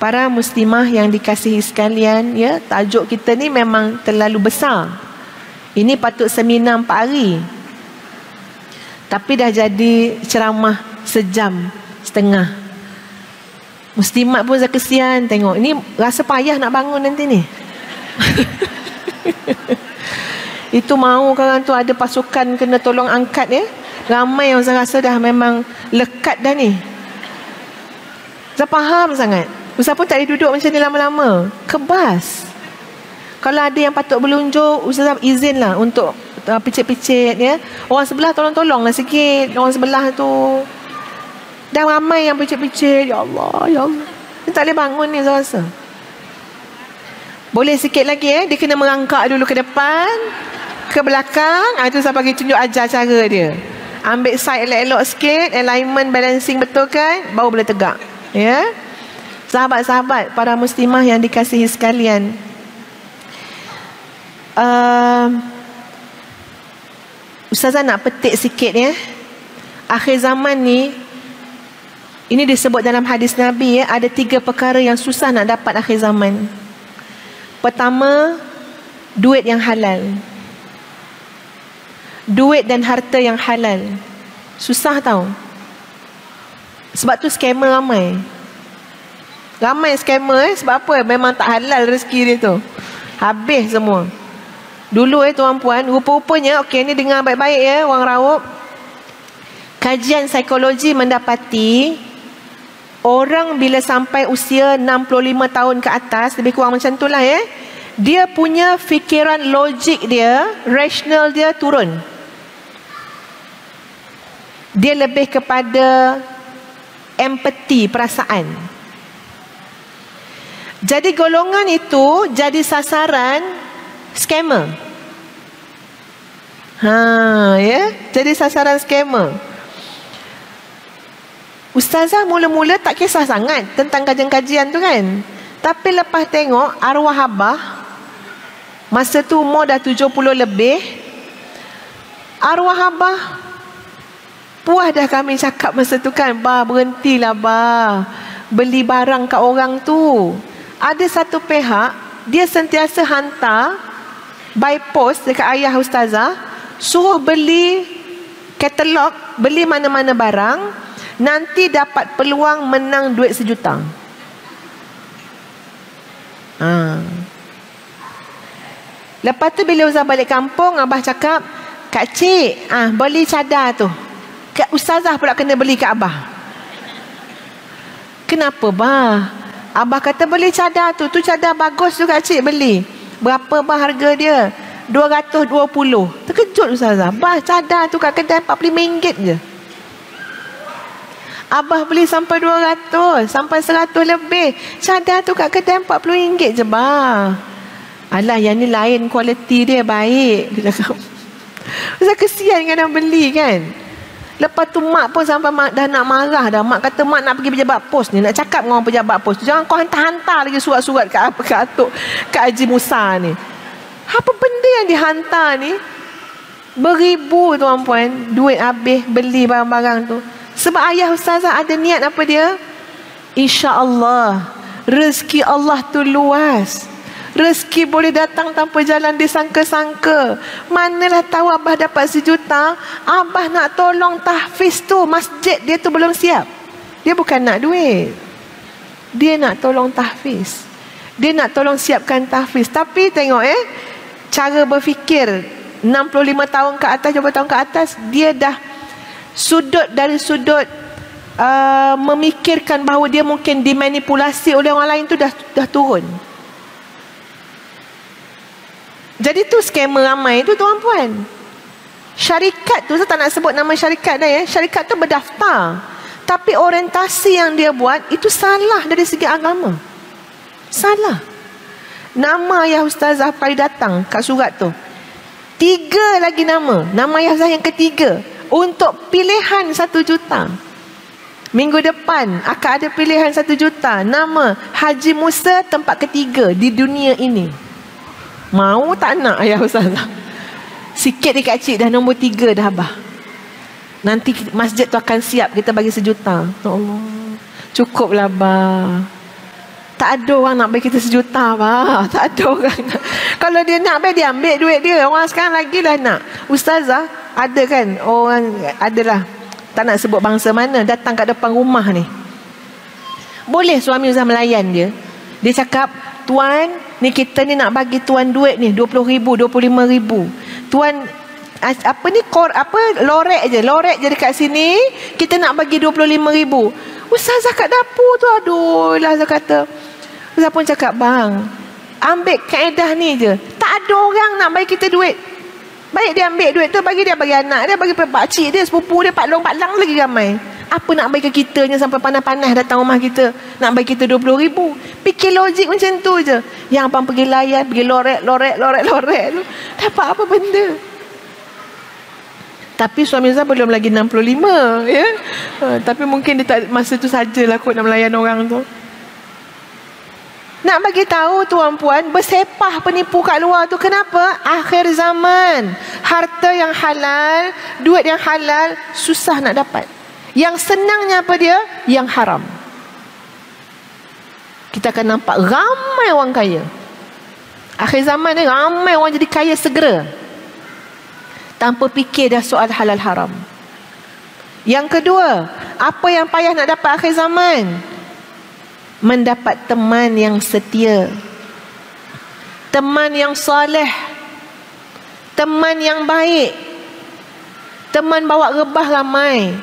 Para muslimah yang dikasihi sekalian, ya, tajuk kita ni memang terlalu besar. Ini patut seminar 4 hari. Tapi dah jadi ceramah sejam setengah. Muslimat pun saya kesian tengok. Ini rasa payah nak bangun nanti ni. Itu mau orang tu ada pasukan kena tolong angkat, ya. Ramai yang saya rasa dah memang lekat dah ni. Saya faham sangat. Ustaz pun tak boleh duduk macam ni lama-lama. Kebas. Kalau ada yang patut berlunjuk, Ustaz izinlah untuk picit-picit, ya. Orang sebelah tolong-tolonglah sikit. Orang sebelah tu dah ramai yang picit-picit. Ya Allah, ya Allah. Dia tak boleh bangun ni saya rasa. Boleh sikit lagi, ya. Dia kena merangkak dulu ke depan, ke belakang. Itu saya bagi tunjuk ajar cara dia. Ambil side elok-elok sikit, alignment, balancing betul kan, baru boleh tegak, ya. Sahabat-sahabat, para muslimah yang dikasihi sekalian, Ustazah nak petik sikit, ya. Akhir zaman ni, ini disebut dalam hadis Nabi, ya, ada 3 perkara yang susah nak dapat akhir zaman. Pertama, duit yang halal. Duit dan harta yang halal. Susah tau. Sebab tu scammer ramai. Ramai scammer, sebab apa? Memang tak halal rezeki dia tu. Habis semua. Dulu, tuan-puan, rupa-rupanya, okey, ni dengar baik-baik, ya, orang Raup. Kajian psikologi mendapati orang bila sampai usia 65 tahun ke atas, lebih kurang macam tu lah, ya, dia punya fikiran logik dia, rasional dia turun. Dia lebih kepada empati, perasaan. Jadi golongan itu jadi sasaran scammer. Ya, jadi sasaran scammer. Ustazah mula-mula tak kisah sangat tentang kajian-kajian tu kan. Tapi lepas tengok arwah abah, masa tu umur dah 70 lebih, arwah abah puas dah kami cakap masa tu kan, bah berhentilah bah beli barang kat orang tu. Ada satu pihak, dia sentiasa hantar by post dekat ayah ustazah, suruh beli katalog, beli mana-mana barang, nanti dapat peluang menang duit 1 juta. Lepas tu bila ustazah balik kampung, abah cakap, Kak Cik, beli cadar tu. Kak ustazah pula kena beli kat abah. Kenapa bah? Abah kata beli cadar tu. Tu cadar bagus tu Kak Cik beli. Berapa bah harga dia? 220. Terkejut ustazah. Bah cadar tu kat kedai RM45 je. Abah beli sampai 200, sampai 100 lebih. Cadar tu kat kedai RM40 je bah. Alah, yang ni lain, kualiti dia baik. Dia cakap. Ustazah kesian kan nak beli kan. Lepas tu mak pun sampai dah nak marah dah. Mak kata mak nak pergi pejabat pos ni, nak cakap dengan orang pejabat pos tu, jangan kau hantar-hantar lagi surat-surat kat Atuk, kat Haji Musa ni. Apa benda yang dihantar ni? Beribu tuan-puan, duit habis beli barang-barang tu. Sebab ayah ustazah ada niat apa dia? InsyaAllah rezeki Allah tu luas. Rezeki boleh datang tanpa jalan disangka-sangka. Manalah tahu abah dapat 1 juta, abah nak tolong tahfiz tu, masjid dia tu belum siap. Dia bukan nak duit, dia nak tolong tahfiz. Dia nak tolong siapkan tahfiz. Tapi tengok cara berfikir 65 tahun ke atas, 20 tahun ke atas, dia dah dari sudut memikirkan bahawa dia mungkin dimanipulasi oleh orang lain tu dah turun. Jadi tu scammer ramai tu tuan-puan. Syarikat tu, saya tak nak sebut nama syarikat dah, ya. Syarikat tu berdaftar, tapi orientasi yang dia buat itu salah dari segi agama. Salah. Nama ayah ustazah kali datang kat surat tu 3 lagi nama. Nama ayah ustazah yang ketiga untuk pilihan 1 juta. Minggu depan akan ada pilihan 1 juta. Nama Haji Musa tempat ketiga di dunia ini. Mau tak nak ayah ustazah? Sikit dekat cik dah nombor 3 dah abah. Nanti masjid tu akan siap, kita bagi 1 juta. Ya Allah, cukuplah abah. Tak ada orang nak bagi kita 1 juta, bah. Tak ada orang nak. Kalau dia nak, dia ambil duit dia. Orang sekarang lagi lah nak. Ustazah, ada kan orang, adalah, tak nak sebut bangsa mana, datang kat depan rumah ni. Boleh suami Ustaz melayan dia. Dia cakap, tuan, ni kita ni nak bagi tuan duit ni 20,000, 25,000. Tuan, apa ni, lorek je dekat sini, kita nak bagi 25,000. Ustazah kat dapur tu, aduh lah, Ustazah kata. Ustazah pun cakap, bang, ambil kaedah ni je. Tak ada orang nak bagi kita duit. Baik dia ambil duit tu, bagi anak dia, bagi pakcik dia, sepupu dia, pak long lagi ramai. Apa nak bagi kitanya sampai panas-panas datang rumah kita, nak bagi kita 20,000. Fikir logik macam tu je. Yang abang pergi layan, pergi lorek tu, dapat apa benda? Tapi suami saya belum lagi 65, ya. Tapi mungkin dia tak, masa tu sajalah kot nak melayan orang tu. Nak bagi tahu tuan-puan, bersepah penipu kat luar tu. Kenapa? Akhir zaman. Harta yang halal, duit yang halal susah nak dapat. Yang senangnya apa dia? Yang haram. Kita akan nampak ramai orang kaya. Akhir zaman ni ramai orang jadi kaya segera, tanpa fikir dah soal halal haram. Yang kedua, apa yang payah nak dapat akhir zaman? Mendapat teman yang setia, teman yang soleh, teman yang baik, teman bawa rebah ramai,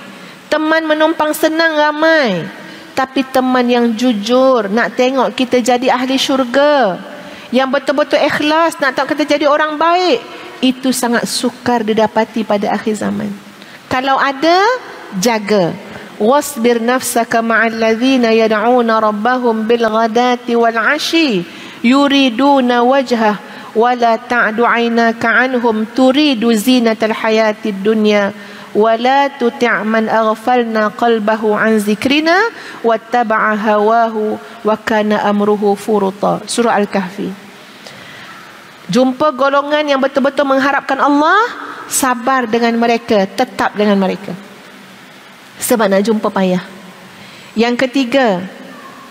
teman menumpang senang ramai, tapi teman yang jujur, nak tengok kita jadi ahli syurga, yang betul-betul ikhlas, nak tengok kita jadi orang baik, itu sangat sukar didapati pada akhir zaman. Kalau ada, jaga. Wasbir nafsaka ma'al ladzina yad'una rabbahum bil ghadati wal 'ashi yuriduna wajhah wa la ta'du 'ainaka 'anhum turidu zinatal hayatid dunya wa la tuti' man aghfalna qalbahu 'an zikrina wattaba'a hawahu wa kana amruhu furuta. Surah Al-Kahfi. Jumpa golongan yang betul-betul mengharapkan Allah, sabar dengan mereka, tetap dengan mereka. Sebab nak jumpa payah. Yang ketiga,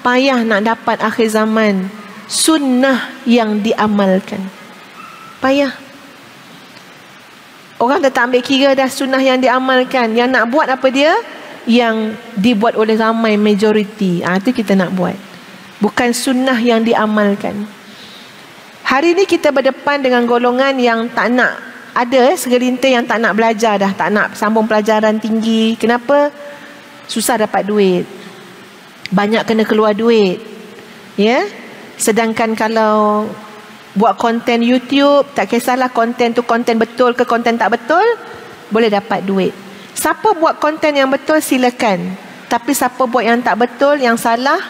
payah nak dapat akhir zaman sunnah yang diamalkan. Payah. Orang dah tak ambil kira dah sunnah yang diamalkan. Yang nak buat apa dia? Yang dibuat oleh ramai, majoriti. Itu kita nak buat. Bukan sunnah yang diamalkan. Hari ni kita berdepan dengan golongan yang tak nak, ada segelintir yang tak nak belajar dah, tak nak sambung pelajaran tinggi. Kenapa? Susah dapat duit, banyak kena keluar duit, ya. Sedangkan kalau buat konten YouTube, tak kisahlah konten tu konten betul ke konten tak betul, boleh dapat duit. Siapa buat konten yang betul, silakan. Tapi siapa buat yang tak betul, yang salah,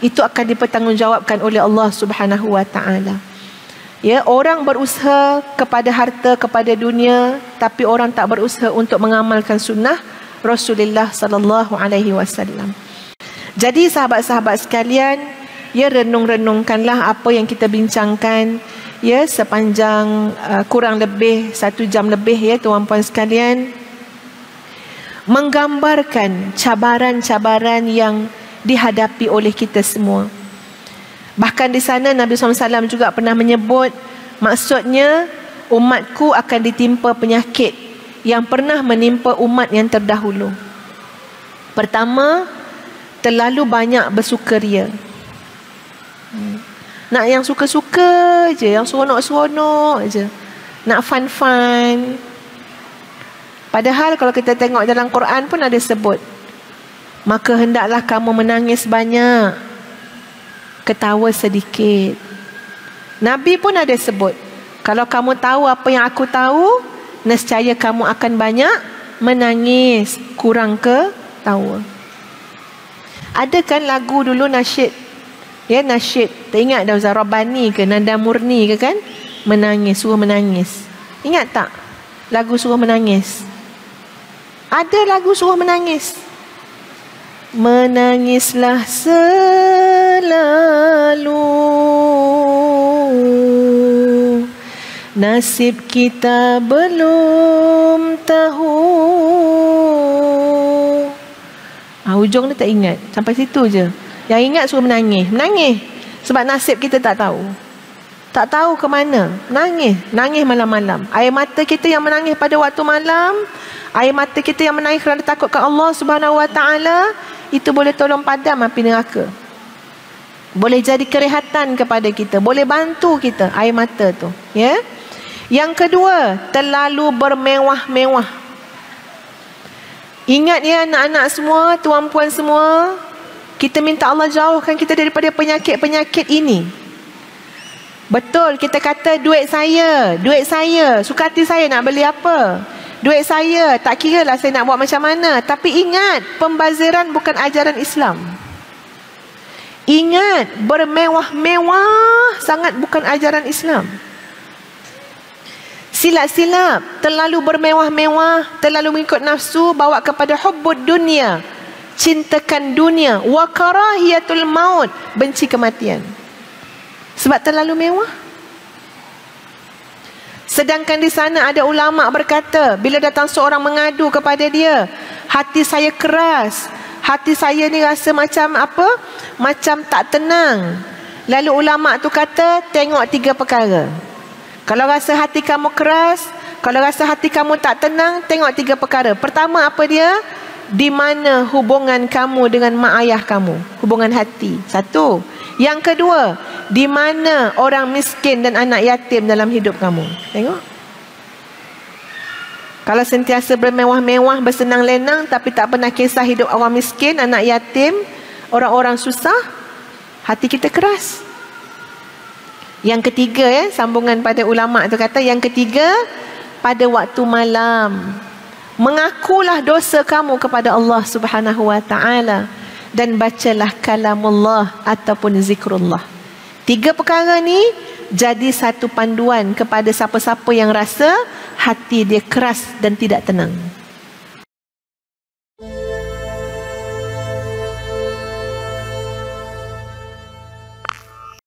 itu akan dipertanggungjawabkan oleh Allah Subhanahu wa taala. Ya, orang berusaha kepada harta, kepada dunia, tapi orang tak berusaha untuk mengamalkan sunnah Rasulullah sallallahu alaihi wasallam. Jadi sahabat-sahabat sekalian, ya, renung-renungkanlah apa yang kita bincangkan, ya, sepanjang kurang lebih 1 jam lebih, ya tuan-puan sekalian, menggambarkan cabaran-cabaran yang dihadapi oleh kita semua. Bahkan di sana Nabi SAW juga pernah menyebut, maksudnya umatku akan ditimpa penyakit yang pernah menimpa umat yang terdahulu. Pertama, terlalu banyak bersukaria. Nak yang suka-suka je, yang seronok-seronok je, nak fun-fun. Padahal kalau kita tengok dalam Quran pun ada sebut, maka hendaklah kamu menangis banyak, ketawa sedikit. Nabi pun ada sebut, kalau kamu tahu apa yang aku tahu, nescaya kamu akan banyak menangis, kurang ketawa. Ada kan lagu dulu nasyid, ya, nasyid, tak ingat dah Ustaz, Rabbani ke Nanda Murni ke kan, menangis, suruh menangis. Ingat tak lagu suruh menangis? Ada lagu suruh menangis. Menangislah selalu, nasib kita belum tahu. Ujung dia tak ingat, sampai situ je. Yang ingat suruh menangis. Menangis. Sebab nasib kita tak tahu. Tak tahu ke mana. Nangis malam-malam. Air mata kita yang menangis pada waktu malam, air mata kita yang menangis kerana takutkan Allah Subhanahu Wa Taala, itu boleh tolong padam api neraka. Boleh jadi kerehatan kepada kita, boleh bantu kita air mata tu, ya. Yang kedua, terlalu bermewah-mewah. Ingat ya anak-anak semua, tuan-puan semua, kita minta Allah jauhkan kita daripada penyakit-penyakit ini. Betul, kita kata duit saya, suka hati saya nak beli apa. Duit saya, tak kira lah saya nak buat macam mana. Tapi ingat, pembaziran bukan ajaran Islam. Ingat, bermewah-mewah sangat bukan ajaran Islam. Silap-silap, terlalu bermewah-mewah, terlalu mengikut nafsu, bawa kepada hubbud dunia, cintakan dunia, wa karahiyatul maut, benci kematian. Sebab terlalu mewah. Sedangkan di sana ada ulama berkata, bila datang seorang mengadu kepada dia, hati saya keras, hati saya ni rasa macam apa? Macam tak tenang. Lalu ulama tu kata, tengok 3 perkara. Kalau rasa hati kamu keras, kalau rasa hati kamu tak tenang, tengok 3 perkara. Pertama apa dia? Di mana hubungan kamu dengan mak ayah kamu? Hubungan hati. 1. Yang kedua, di mana orang miskin dan anak yatim dalam hidup kamu? Tengok. Kalau sentiasa bermewah-mewah, bersenang lenang, tapi tak pernah kisah hidup orang miskin, anak yatim, orang-orang susah, hati kita keras. Yang ketiga, sambungan pada ulama tu kata, yang ketiga, pada waktu malam, mengakulah dosa kamu kepada Allah Subhanahu Wa Taala dan bacalah kalamullah ataupun zikrullah. 3 perkara ni jadi satu panduan kepada siapa-siapa yang rasa hati dia keras dan tidak tenang.